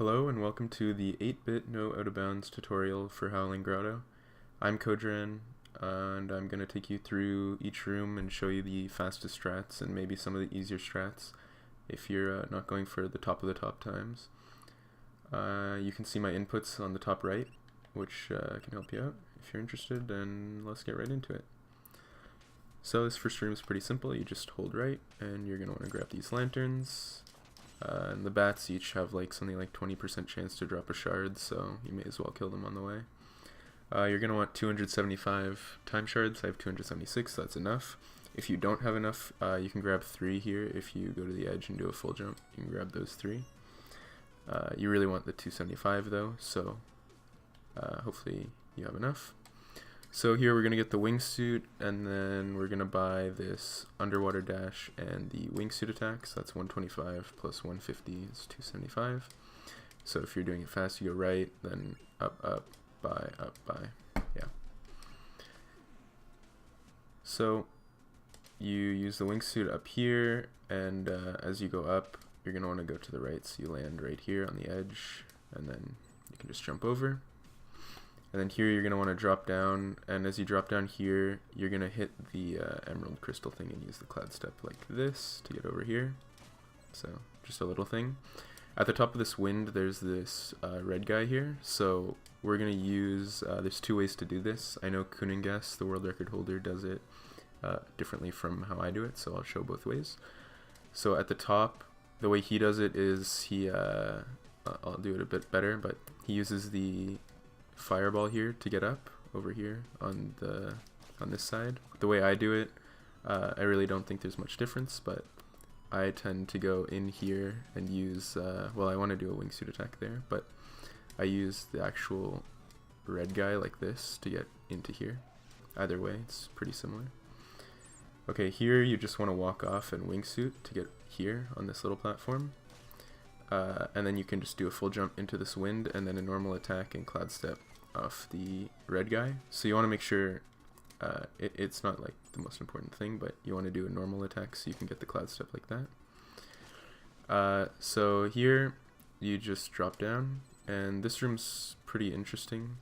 Hello and welcome to the 8-bit no out of bounds tutorial for Howling Grotto. I'm Kodran and I'm going to take you through each room and show you the fastest strats and maybe some of the easier strats if you're not going for the top of the top times. You can see my inputs on the top right, which can help you out if you're interested, and let's get right into it. So this first room is pretty simple. You just hold right and you're going to want to grab these lanterns. And the bats each have something like 20% chance to drop a shard, so you may as well kill them on the way. You're going to want 275 time shards. I have 276, so that's enough. If you don't have enough, you can grab 3 here. If you go to the edge and do a full jump, you can grab those 3. You really want the 275 though, so hopefully you have enough. So here we're going to get the wingsuit, and then we're going to buy this underwater dash and the wingsuit attack, so that's 125 plus 150 is 275. So if you're doing it fast, you go right, then up, by, yeah. So you use the wingsuit up here, and as you go up, you're going to want to go to the right, so you land right here on the edge, and then you can just jump over. And then here you're going to want to drop down, and as you drop down here, you're going to hit the emerald crystal thing and use the cloud step like this to get over here. So just a little thing. At the top of this wind, there's this red guy here, so we're going to use, there's 2 ways to do this. I know Kuningas, the world record holder, does it differently from how I do it, so I'll show both ways. So at the top, the way he does it is I'll do it a bit better, but he uses the fireball here to get up over here on this side. The way I do it, I really don't think there's much difference, but I tend to go in here and use well, I want to do a wingsuit attack there, but I use the actual red guy like this to get into here. Either way, it's pretty similar. Okay, here you just want to walk off and wingsuit to get here on this little platform. And then you can just do a full jump into this wind, and then a normal attack and cloud step off the red guy. So you want to make sure it's not like the most important thing, but you want to do a normal attack so you can get the cloud step like that. So here you just drop down, and this room's pretty interesting.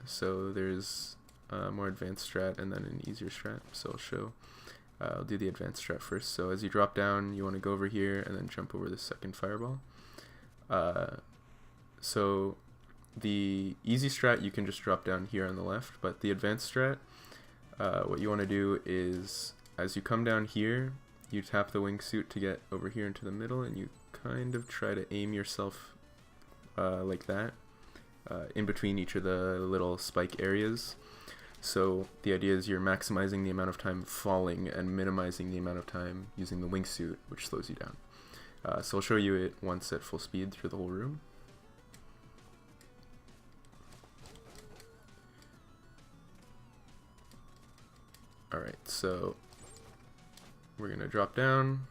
So there's a more advanced strat and then an easier strat, so I'll show. I'll do the advanced strat first. So as you drop down, you want to go over here and then jump over the second fireball. So the easy strat, you can just drop down here on the left, but the advanced strat, what you want to do is, as you come down here, you tap the wingsuit to get over here into the middle, and you kind of try to aim yourself like that, in between each of the little spike areas. So the idea is you're maximizing the amount of time falling and minimizing the amount of time using the wingsuit, which slows you down. So I'll show you it once at full speed through the whole room. Alright, so we're going to drop down,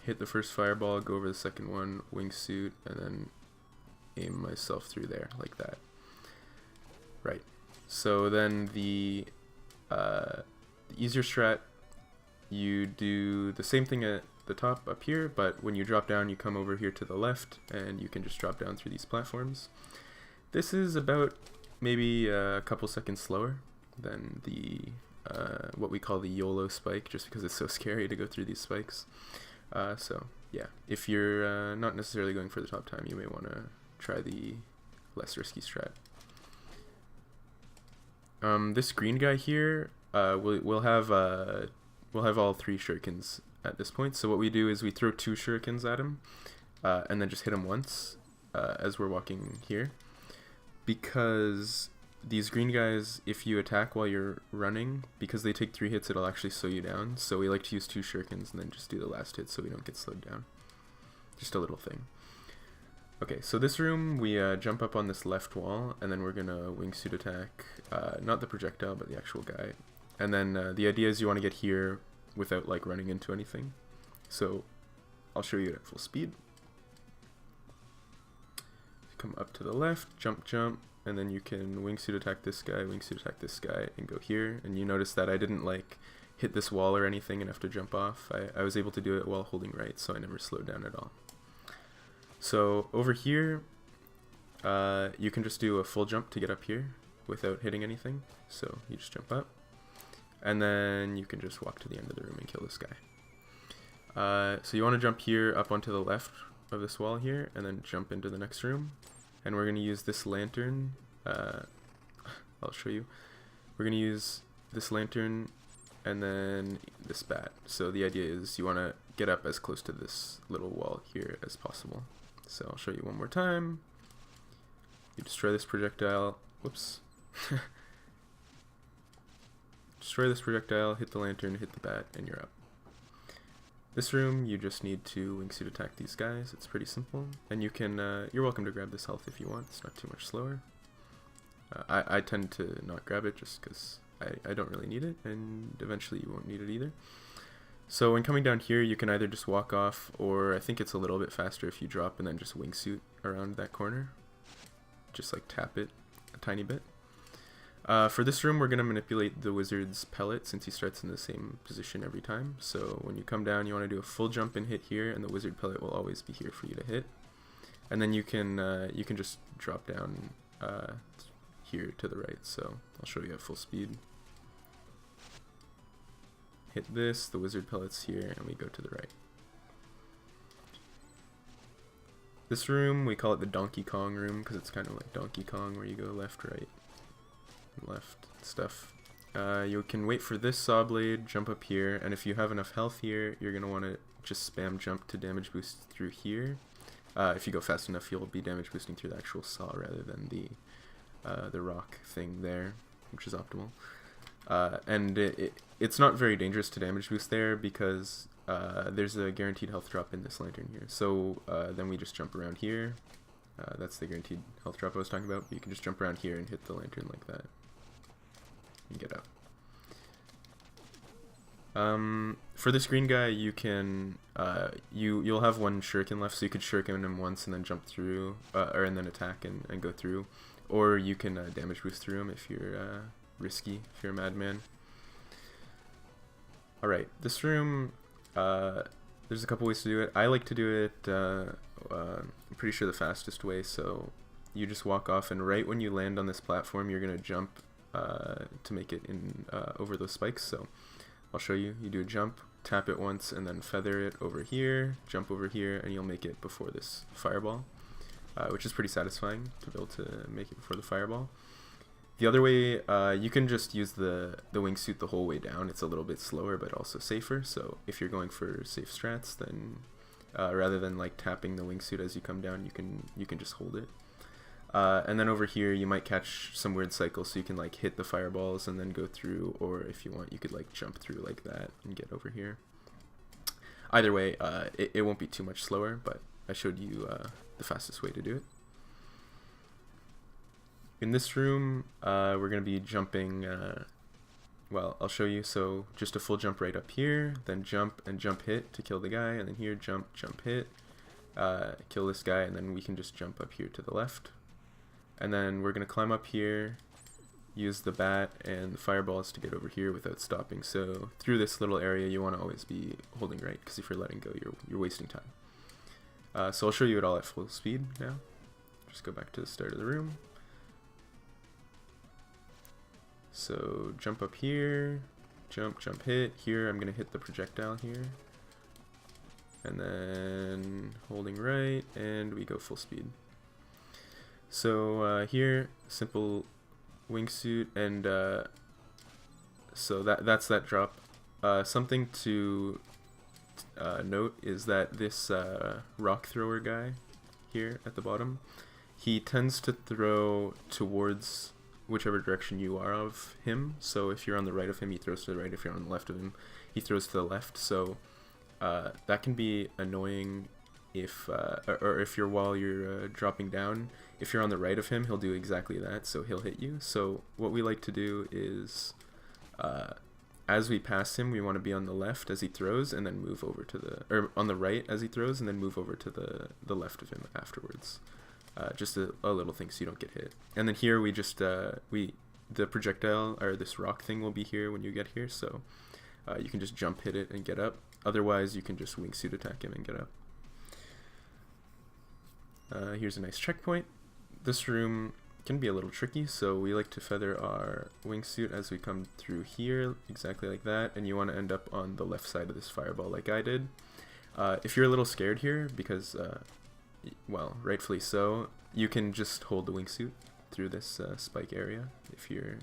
hit the first fireball, go over the second one, wingsuit, and then aim myself through there like that. Right. So then the easier strat, you do the same thing at the top up here, but when you drop down, you come over here to the left, and you can just drop down through these platforms. This is about maybe a couple seconds slower than the what we call the YOLO spike, just because it's so scary to go through these spikes. So yeah, if you're not necessarily going for the top time, you may want to try the less risky strat. This green guy here, we'll have all 3 shurikens at this point. So what we do is we throw 2 shurikens at him, and then just hit him once as we're walking here. Because these green guys, if you attack while you're running, because they take 3 hits, it'll actually slow you down. So we like to use 2 shurikens and then just do the last hit so we don't get slowed down. Just a little thing. Okay, so this room, we jump up on this left wall, and then we're going to wingsuit attack, not the projectile, but the actual guy. And then the idea is you want to get here without running into anything. So I'll show you it at full speed. Come up to the left, jump, and then you can wingsuit attack this guy, and go here. And you notice that I didn't hit this wall or anything and have to jump off. I was able to do it while holding right, so I never slowed down at all. So over here, you can just do a full jump to get up here without hitting anything. So you just jump up, and then you can just walk to the end of the room and kill this guy. So you want to jump here up onto the left of this wall here, and then jump into the next room. And we're going to use this lantern. I'll show you. We're going to use this lantern and then this bat. So the idea is you want to get up as close to this little wall here as possible. So I'll show you one more time. You destroy this projectile. Whoops. Destroy this projectile, hit the lantern, hit the bat, and you're up. This room, you just need to wingsuit attack these guys. It's pretty simple. And you can, you're welcome to grab this health if you want. It's not too much slower. I tend to not grab it just because I don't really need it, and eventually you won't need it either. So when coming down here, you can either just walk off, or I think it's a little bit faster if you drop and then just wingsuit around that corner. Just like tap it a tiny bit. For this room, we're going to manipulate the wizard's pellet since he starts in the same position every time. So when you come down, you want to do a full jump and hit here, and the wizard pellet will always be here for you to hit. And then you can just drop down here to the right. So I'll show you at full speed. Hit this, the wizard pellet's here, and we go to the right. This room, we call it the Donkey Kong room because it's kind of like Donkey Kong where you go left, right, left stuff. You can wait for this saw blade, jump up here, and if you have enough health here, you're going to want to just spam jump to damage boost through here. If you go fast enough, you'll be damage boosting through the actual saw rather than the rock thing there, which is optimal. And it's not very dangerous to damage boost there because there's a guaranteed health drop in this lantern here. So then we just jump around here. That's the guaranteed health drop I was talking about. You can just jump around here and hit the lantern like that and get up. For this green guy, you can you'll have one shuriken left, so you could shuriken him once and then jump through, and then attack and go through, or you can damage boost through him if you're risky, if you're a madman. All right, this room, there's a couple ways to do it. I like to do it, I'm pretty sure the fastest way. So you just walk off, and right when you land on this platform, you're gonna jump to make it in over those spikes. So I'll show you. You do a jump, tap it once, and then feather it over here, jump over here, and you'll make it before this fireball, which is pretty satisfying to be able to make it before the fireball. The other way, you can just use the wingsuit the whole way down. It's a little bit slower, but also safer. So if you're going for safe strats, then rather than like tapping the wingsuit as you come down, you can just hold it. And then over here, you might catch some weird cycles, so you can like hit the fireballs and then go through, or if you want, you could like jump through like that and get over here. Either way, it won't be too much slower, but I showed you the fastest way to do it. In this room, we're going to be jumping, well, I'll show you. So just a full jump right up here, then jump and jump hit to kill the guy, and then here jump, jump hit, kill this guy, and then we can just jump up here to the left. And then we're going to climb up here, use the bat and the fireballs to get over here without stopping. So through this little area, you want to always be holding right, because if you're letting go, you're wasting time. So I'll show you it all at full speed now. Just go back to the start of the room. So jump up here, jump, jump, hit. Here I'm going to hit the projectile here. And then holding right, and we go full speed. So here, simple wingsuit, and so that's that drop. Something to note is that this rock thrower guy here at the bottom, he tends to throw towards whichever direction you are of him. So if you're on the right of him, he throws to the right. If you're on the left of him, he throws to the left. So that can be annoying if or if you're while you're dropping down. If you're on the right of him, he'll do exactly that, so he'll hit you. So what we like to do is as we pass him, we want to be on the left as he throws, and then move over to the, or on the right as he throws, and then move over to the left of him afterwards. Just a little thing so you don't get hit. And then here we just the projectile, or this rock thing, will be here when you get here, so you can just jump, hit it, and get up. Otherwise, you can just wingsuit attack him and get up. Here's a nice checkpoint. This room can be a little tricky, so we like to feather our wingsuit as we come through here, exactly like that, and you want to end up on the left side of this fireball like I did. If you're a little scared here, because, well, rightfully so, you can just hold the wingsuit through this spike area if you're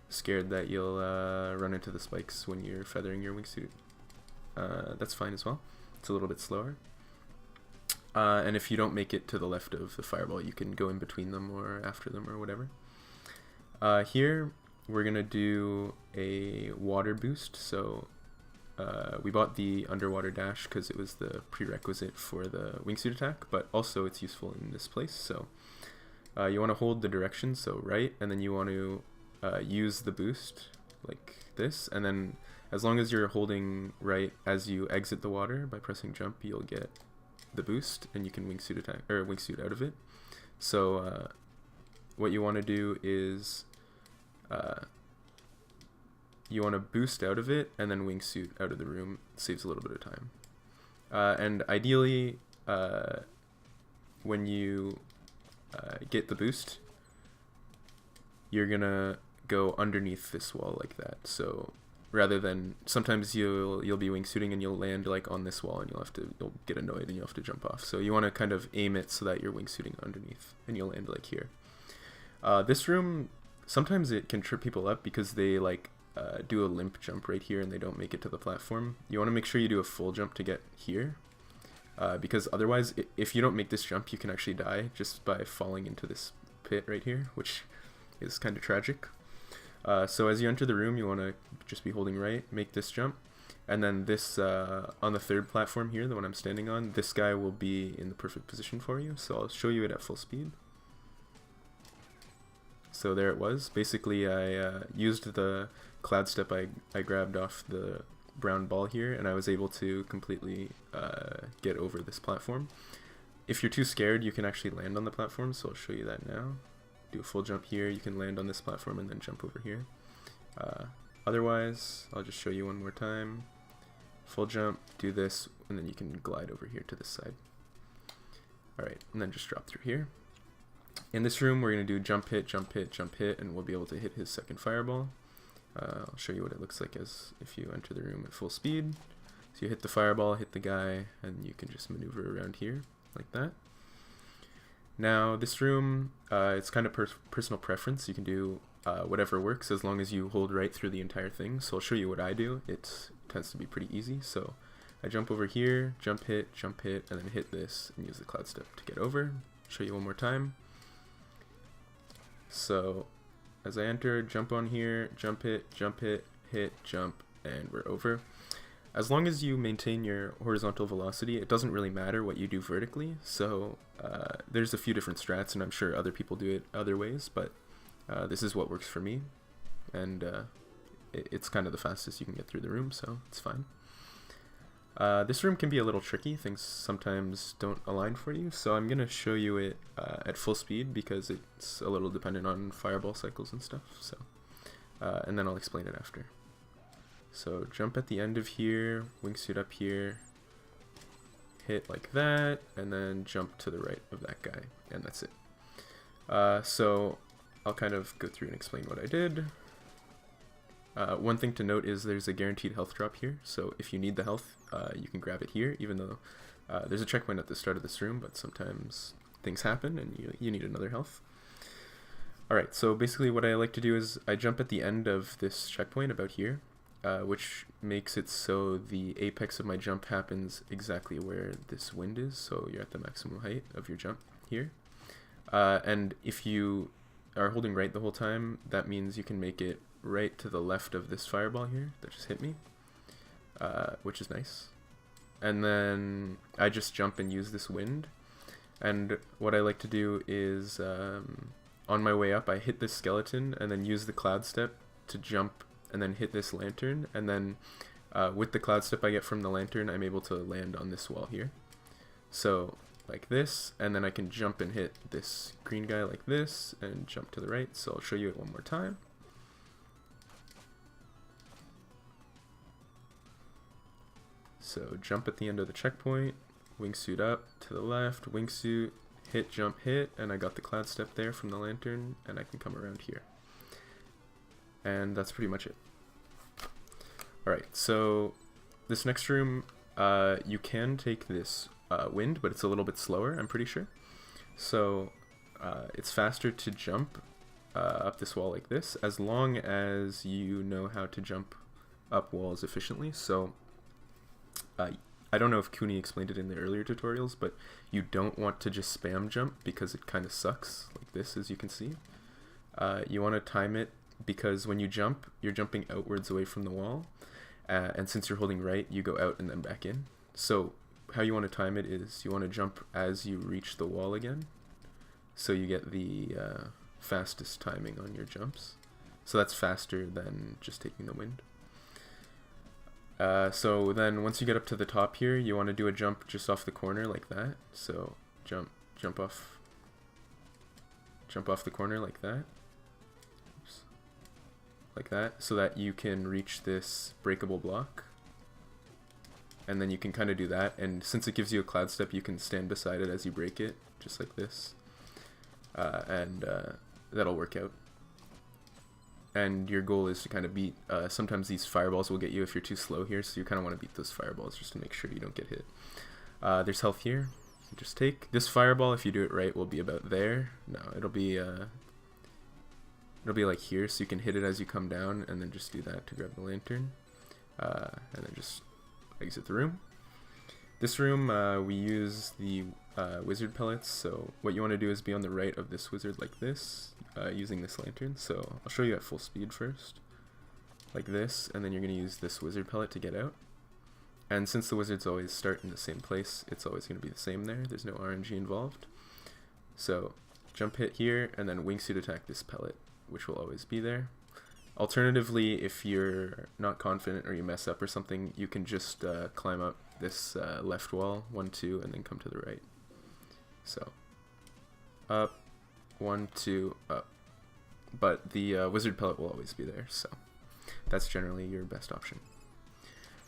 scared that you'll run into the spikes when you're feathering your wingsuit. That's fine as well. It's a little bit slower. And if you don't make it to the left of the fireball, you can go in between them or after them or whatever. Here, we're going to do a water boost. So we bought the underwater dash because it was the prerequisite for the wingsuit attack, but also it's useful in this place. So you want to hold the direction, so right, and then you want to use the boost like this, and then as long as you're holding right as you exit the water by pressing jump, you'll get the boost and you can wingsuit attack or wingsuit out of it. So what you want to do is you want to boost out of it and then wingsuit out of the room. It saves a little bit of time. And ideally, when you get the boost, you're gonna go underneath this wall like that. So rather than, sometimes you'll be wingsuiting and you'll land like on this wall and you'll get annoyed and you'll have to jump off. So you want to kind of aim it so that you're wingsuiting underneath and you'll land like here. This room, sometimes it can trip people up because they like do a limp jump right here and they don't make it to the platform. You want to make sure you do a full jump to get here, because otherwise if you don't make this jump you can actually die just by falling into this pit right here, which is kind of tragic. So as you enter the room, you want to just be holding right, make this jump, and then this on the third platform here, the one I'm standing on, this guy will be in the perfect position for you. So I'll show you it at full speed. So there it was. Basically I used the cloud step I grabbed off the brown ball here, and I was able to completely get over this platform. If you're too scared, you can actually land on the platform, so I'll show you that now. Do a full jump here, you can land on this platform and then jump over here. Otherwise, I'll just show you one more time. Full jump, do this, and then you can glide over here to this side. Alright, and then just drop through here. In this room, we're going to do jump hit, jump hit, jump hit, and we'll be able to hit his second fireball. I'll show you what it looks like as if you enter the room at full speed. So you hit the fireball, hit the guy, and you can just maneuver around here like that. Now this room, it's kind of personal preference. You can do whatever works as long as you hold right through the entire thing. So I'll show you what I do. It tends to be pretty easy. So I jump over here, jump hit, and then hit this and use the cloud step to get over. Show you one more time. So as I enter, jump on here, jump hit, hit, jump, and we're over. As long as you maintain your horizontal velocity, it doesn't really matter what you do vertically. So there's a few different strats, and I'm sure other people do it other ways, but this is what works for me, and it's kind of the fastest you can get through the room, so it's fine. This room can be a little tricky. Things sometimes don't align for you, so I'm going to show you it at full speed because it's a little dependent on fireball cycles and stuff, so and then I'll explain it after. So jump at the end of here, wingsuit up here, hit like that, and then jump to the right of that guy, and that's it. So I'll kind of go through and explain what I did. One thing to note is there's a guaranteed health drop here, so if you need the health, you can grab it here, even though there's a checkpoint at the start of this room, but sometimes things happen and you need another health. Alright, so basically what I like to do is I jump at the end of this checkpoint about here, which makes it so the apex of my jump happens exactly where this wind is, so you're at the maximum height of your jump here. And if you are holding right the whole time, that means you can make it right to the left of this fireball here that just hit me, which is nice. And then I just jump and use this wind, and what I like to do is on my way up I hit this skeleton and then use the cloud step to jump and then hit this lantern, and then with the cloud step I get from the lantern I'm able to land on this wall here, so like this, and then I can jump and hit this green guy like this and jump to the right. So I'll show you it one more time. So jump at the end of the checkpoint, wingsuit up to the left, wingsuit, hit, jump, hit, and I got the cloud step there from the lantern, and I can come around here. And that's pretty much it. Alright, so this next room, you can take this wind, but it's a little bit slower, I'm pretty sure. So it's faster to jump up this wall like this, as long as you know how to jump up walls efficiently. So I don't know if Kuni explained it in the earlier tutorials, but you don't want to just spam jump because it kind of sucks, like this, as you can see. You want to time it because when you jump, you're jumping outwards away from the wall, and since you're holding right, you go out and then back in. So how you want to time it is you want to jump as you reach the wall again, so you get the fastest timing on your jumps. So that's faster than just taking the wind. So then once you get up to the top here, you want to do a jump just off the corner like that. So jump off the corner like that. Oops. Like that, so that you can reach this breakable block. And then you can kind of do that, and since it gives you a cloud step, you can stand beside it as you break it, just like this. And that'll work out. And your goal is to kind of beat, sometimes these fireballs will get you if you're too slow here, so you kind of want to beat those fireballs just to make sure you don't get hit. There's health here. You just take this fireball. If you do it right, will be about there. No, it'll be like here, so you can hit it as you come down, and then just do that to grab the lantern, and then just exit the room. This room, we use the wizard pellets, so what you want to do is be on the right of this wizard like this, using this lantern. So I'll show you at full speed first, like this, and then you're going to use this wizard pellet to get out. And since the wizards always start in the same place, it's always going to be the same there. There's no RNG involved. So jump hit here, and then wingsuit attack this pellet, which will always be there. Alternatively, if you're not confident or you mess up or something, you can just climb up this left wall, 1, 2, and then come to the right. So up, 1, 2, up. But the wizard pellet will always be there, so that's generally your best option.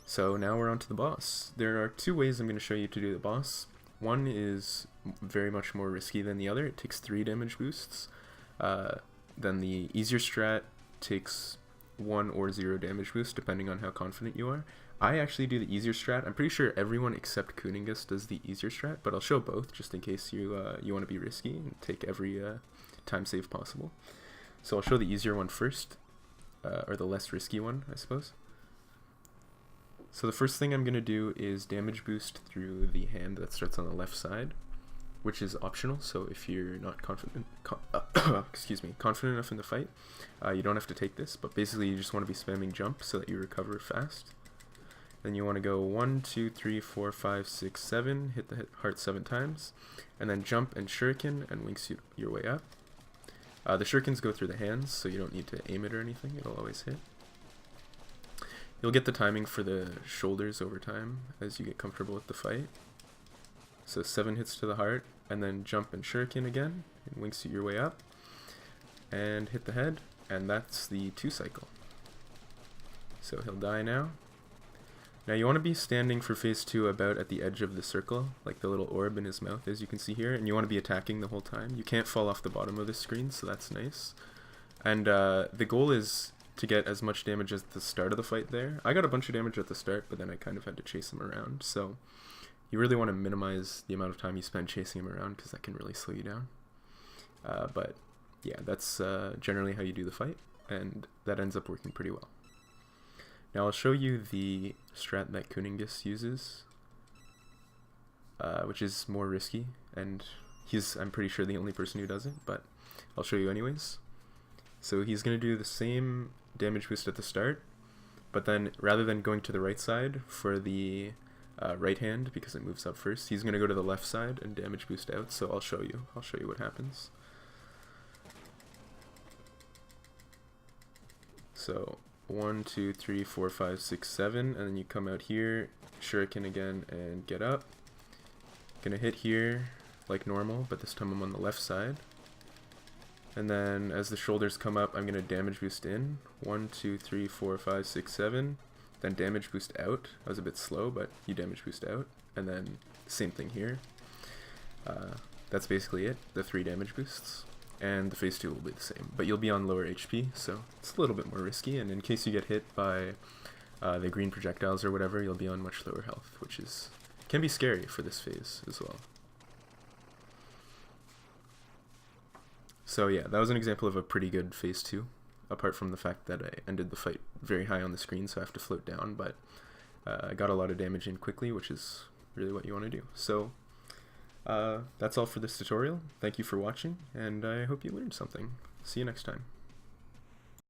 So now we're on to the boss. There are two ways I'm going to show you to do the boss. One is very much more risky than the other. It takes 3 damage boosts. Then the easier strat takes 1 or 0 damage boost, depending on how confident you are. I actually do the easier strat. I'm pretty sure everyone except Kuningus does the easier strat, but I'll show both just in case you want to be risky and take every time save possible. So I'll show the easier one first, or the less risky one, I suppose. So the first thing I'm going to do is damage boost through the hand that starts on the left side, which is optional. So if you're not confident, confident enough in the fight, you don't have to take this. But basically, you just want to be spamming jump so that you recover fast. Then you want to go 1, 2, 3, 4, 5, 6, 7. Hit the heart 7 times, and then jump and shuriken and wingsuit your way up. The shurikens go through the hands, so you don't need to aim it or anything. It'll always hit. You'll get the timing for the shoulders over time as you get comfortable with the fight. So 7 hits to the heart, and then jump and shuriken again, and wingsuit your way up, and hit the head, and that's the 2 cycle. So he'll die now. Now you want to be standing for phase 2 about at the edge of the circle, like the little orb in his mouth as you can see here, and you want to be attacking the whole time. You can't fall off the bottom of the screen, so that's nice. And the goal is to get as much damage as the start of the fight there. I got a bunch of damage at the start, but then I kind of had to chase him around, so you really want to minimize the amount of time you spend chasing him around because that can really slow you down. But yeah, that's generally how you do the fight, and that ends up working pretty well. Now I'll show you the strat that Kuningus uses, which is more risky, and he's, I'm pretty sure, the only person who does it, but I'll show you anyways. So he's going to do the same damage boost at the start, but then rather than going to the right side for the right hand, because it moves up first, he's going to go to the left side and damage boost out, so I'll show you what happens. So 1, 2, 3, 4, 5, 6, 7, and then you come out here, shuriken again, and get up. Gonna hit here like normal, but this time I'm on the left side. And then as the shoulders come up, I'm gonna damage boost in. 1, 2, 3, 4, 5, 6, 7. Then damage boost out. I was a bit slow, but you damage boost out. And then same thing here. that's basically it, the 3 damage boosts. And the phase 2 will be the same, but you'll be on lower HP, so it's a little bit more risky, and in case you get hit by the green projectiles or whatever, you'll be on much lower health, which can be scary for this phase as well. So yeah, that was an example of a pretty good phase 2, apart from the fact that I ended the fight very high on the screen, so I have to float down, but I got a lot of damage in quickly, which is really what you want to do. So that's all for this tutorial. Thank you for watching, and I hope you learned something. See you next time.